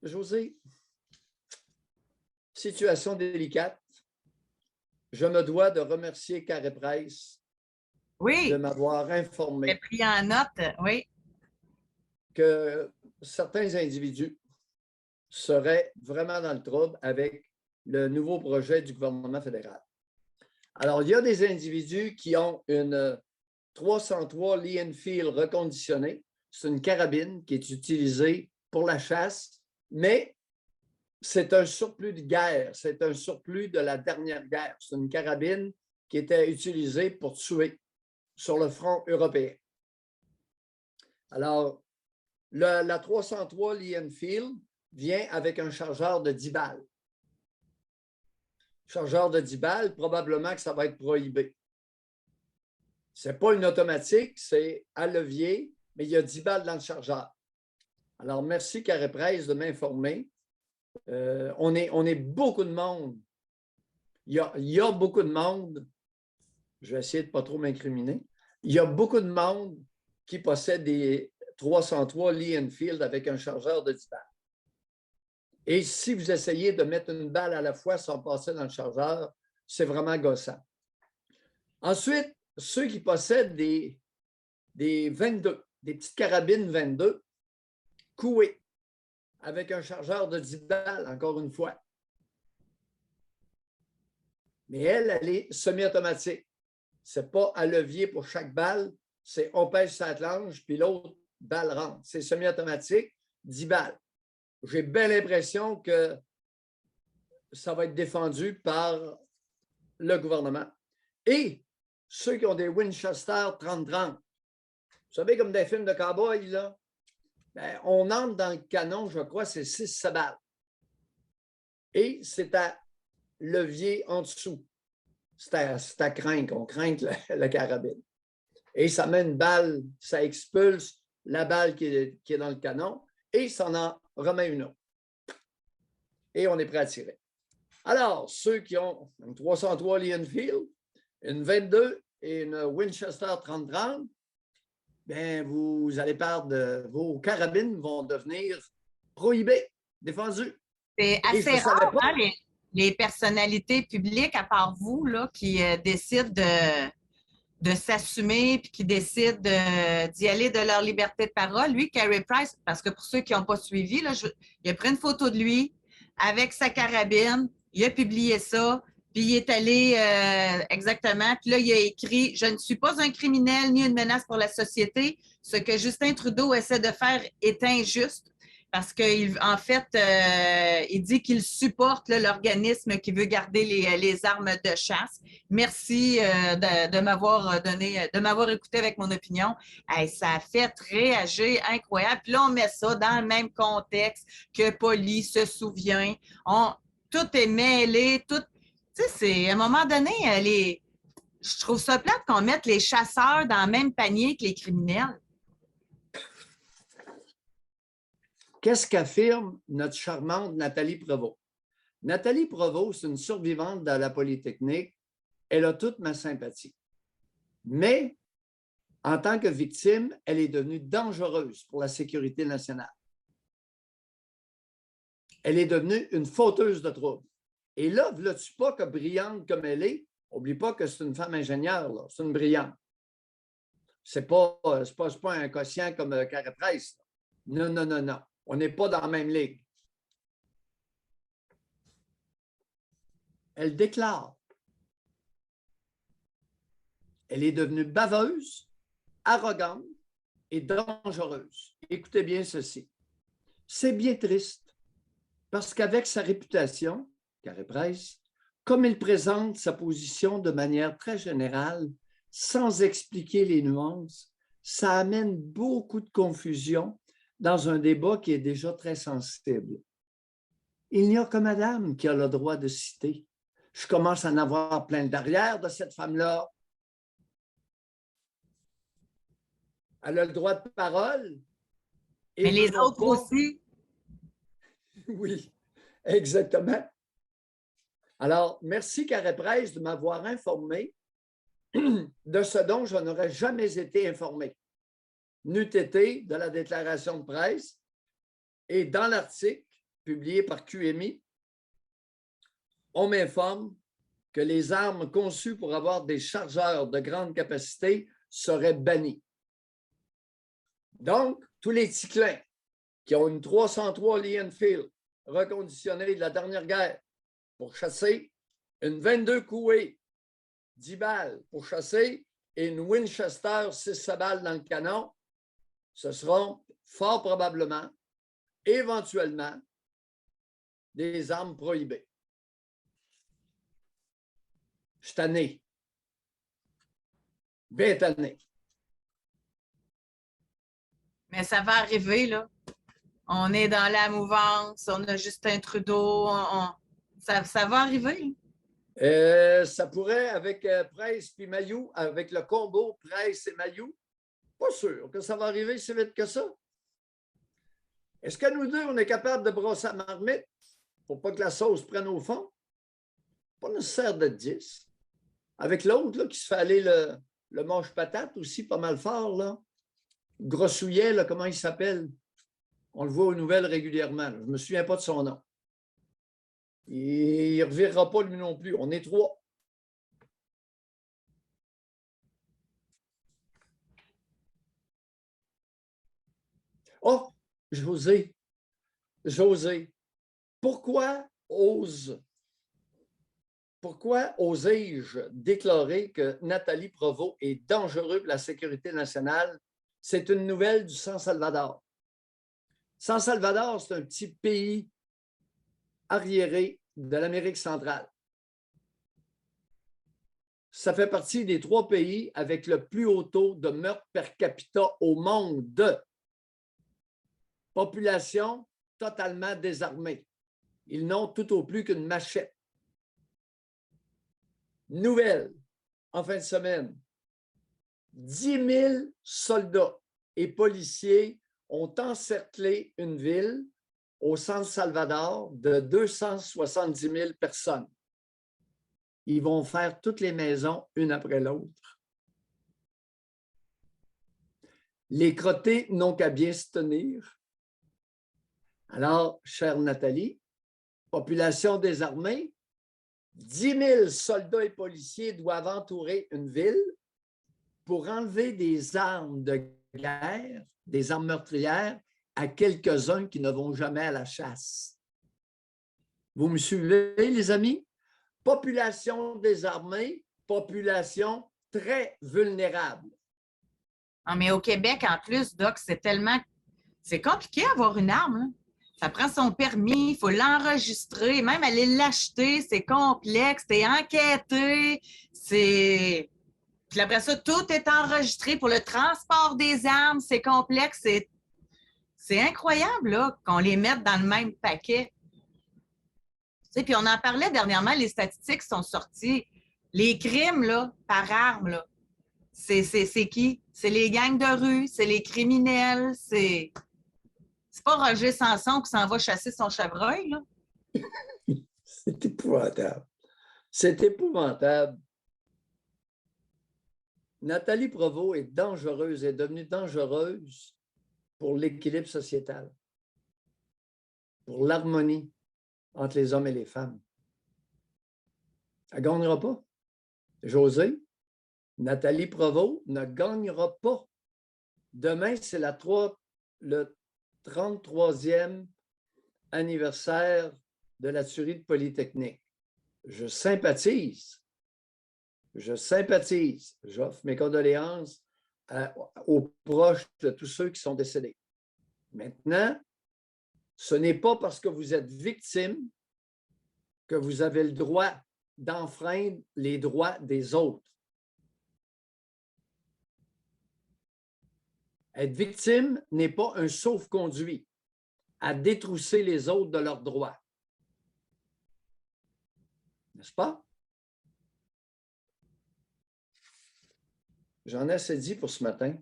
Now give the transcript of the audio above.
José, situation délicate. Je me dois de remercier Carré Presse de Oui, m'avoir j'ai informé pris en note, oui. que certains individus seraient vraiment dans le trouble avec le nouveau projet du gouvernement fédéral. Alors, il y a des individus qui ont une 303 Lee Enfield reconditionnée. C'est une carabine qui est utilisée pour la chasse, mais c'est un surplus de guerre. C'est un surplus de la dernière guerre. C'est une carabine qui était utilisée pour tuer sur le front européen. Alors, la 303 Lee Enfield vient avec un chargeur de 10 balles. Chargeur de 10 balles, probablement que ça va être prohibé. Ce n'est pas une automatique, c'est à levier, mais il y a 10 balles dans le chargeur. Alors, merci Carré Presse de m'informer. On est beaucoup de monde. Il y a beaucoup de monde. Je vais essayer de ne pas trop m'incriminer. Il y a beaucoup de monde qui possède des 303 Lee Enfield avec un chargeur de 10 balles. Et si vous essayez de mettre une balle à la fois sans passer dans le chargeur, c'est vraiment gossant. Ensuite, ceux qui possèdent des 22, des petites carabines 22, couées, avec un chargeur de 10 balles, encore une fois. Mais elle est semi-automatique. Ce n'est pas à levier pour chaque balle, c'est on pèse sa planche, puis l'autre balle rentre. C'est semi-automatique, 10 balles. J'ai bien l'impression que ça va être défendu par le gouvernement. Et ceux qui ont des Winchester 30-30, vous savez, comme des films de cow-boy, là, ben, on entre dans le canon, je crois, c'est 6 balles. Et c'est à levier en dessous. C'est à craindre, on craint la carabine. Et ça met une balle, ça expulse la balle qui est dans le canon et ça en remet une autre. Et on est prêt à tirer. Alors, ceux qui ont une 303 Lee Enfield, une 22 et une Winchester 30-30, bien, vous allez perdre, vos carabines vont devenir prohibées, défendues. C'est Et je assez ne savais rare, pas. hein, les personnalités publiques, à part vous, là, qui décident de s'assumer puis qui décident d'y aller de leur liberté de parole. Lui, Carey Price, parce que pour ceux qui n'ont pas suivi, là, il a pris une photo de lui avec sa carabine, il a publié ça, puis il est allé exactement, puis là, il a écrit « Je ne suis pas un criminel ni une menace pour la société. Ce que Justin Trudeau essaie de faire est injuste. » Parce qu'en fait, il dit qu'il supporte l'organisme qui veut garder les armes de chasse. Merci de m'avoir donné, de m'avoir écouté avec mon opinion. Hey, ça a fait réagir incroyable. Puis là, on met ça dans le même contexte que Polly se souvient. Tout est mêlé, tout. Tu sais, c'est à un moment donné, je trouve ça plate qu'on mette les chasseurs dans le même panier que les criminels. Qu'est-ce qu'affirme notre charmante Nathalie Provost? Nathalie Provost, c'est une survivante de la Polytechnique. Elle a toute ma sympathie. Mais, en tant que victime, elle est devenue dangereuse pour la sécurité nationale. Elle est devenue une fauteuse de troubles. Et là, ne veux-tu pas que brillante comme elle est, n'oublie pas que c'est une femme ingénieure, c'est une brillante. Ce n'est pas un quotient comme Carré Presse. Non, non, non, non. On n'est pas dans la même ligue. Elle déclare. Elle est devenue baveuse, arrogante et dangereuse. Écoutez bien ceci. C'est bien triste parce qu'avec sa réputation, Carré Presse, comme il présente sa position de manière très générale, sans expliquer les nuances, ça amène beaucoup de confusion dans un débat qui est déjà très sensible. Il n'y a que madame qui a le droit de citer. Je commence à en avoir plein derrière de cette femme-là. Elle a le droit de parole. Mais les autres aussi. Oui, exactement. Alors, merci Carré Presse de m'avoir informé de ce dont je n'aurais jamais été informé. N'eût été de la déclaration de presse et dans l'article, publié par QMI, on m'informe que les armes conçues pour avoir des chargeurs de grande capacité seraient bannies. Donc, tous les Ticlins qui ont une 303 Lee Enfield reconditionnée de la dernière guerre pour chasser, une 22 Coué 10 balles pour chasser et une Winchester 6 balles dans le canon, ce seront fort probablement, éventuellement, des armes prohibées. Je suis tanné. Bien tanné. Mais ça va arriver, là. On est dans la mouvance, on a Justin Trudeau, ça va arriver. Ça pourrait, avec Price puis Mayou, avec le combo Price et Mayou, pas sûr que ça va arriver si vite que ça. Est-ce que nous deux, on est capable de brosser la marmite pour pas que la sauce prenne au fond? Pas nécessaire de 10. Avec l'autre là, qui se fait aller le mange-patate aussi pas mal fort, là. Grossouillet, là, comment il s'appelle? On le voit aux nouvelles régulièrement. Là. Je ne me souviens pas de son nom. Il ne revirera pas lui non plus. On est 3. Oh, José. Pourquoi osais-je déclarer que Nathalie Provost est dangereuse pour la sécurité nationale? C'est une nouvelle du San Salvador. San Salvador, c'est un petit pays arriéré de l'Amérique centrale. Ça fait partie des 3 pays avec le plus haut taux de meurtres per capita au monde. Population totalement désarmée. Ils n'ont tout au plus qu'une machette. Nouvelle, en fin de semaine, 10 000 soldats et policiers ont encerclé une ville au San Salvador de 270 000 personnes. Ils vont faire toutes les maisons une après l'autre. Les crottés n'ont qu'à bien se tenir. Alors, chère Nathalie, population désarmée, 10 000 soldats et policiers doivent entourer une ville pour enlever des armes de guerre, des armes meurtrières, à quelques-uns qui ne vont jamais à la chasse. Vous me suivez, les amis? Population désarmée, population très vulnérable. Non, mais au Québec, en plus, Doc, c'est compliqué d'avoir une arme. Là. Ça prend son permis, il faut l'enregistrer, même aller l'acheter, c'est complexe, t'es enquêté, c'est... Puis après ça, tout est enregistré pour le transport des armes, c'est complexe, c'est incroyable là, qu'on les mette dans le même paquet. Tu sais, puis on en parlait dernièrement, les statistiques sont sorties. Les crimes là, par arme, là, c'est qui? C'est les gangs de rue, c'est les criminels, c'est pas Roger Sanson qui s'en va chasser son chevreuil, là. C'est épouvantable. C'est épouvantable. Nathalie Provost est dangereuse, est devenue dangereuse pour l'équilibre sociétal, pour l'harmonie entre les hommes et les femmes. Elle ne gagnera pas. José, Nathalie Provost ne gagnera pas. Demain, c'est le 33e anniversaire de la tuerie de Polytechnique. Je sympathise. J'offre mes condoléances aux proches de tous ceux qui sont décédés. Maintenant, ce n'est pas parce que vous êtes victime que vous avez le droit d'enfreindre les droits des autres. Être victime n'est pas un sauf-conduit à détrousser les autres de leurs droits. N'est-ce pas? J'en ai assez dit pour ce matin.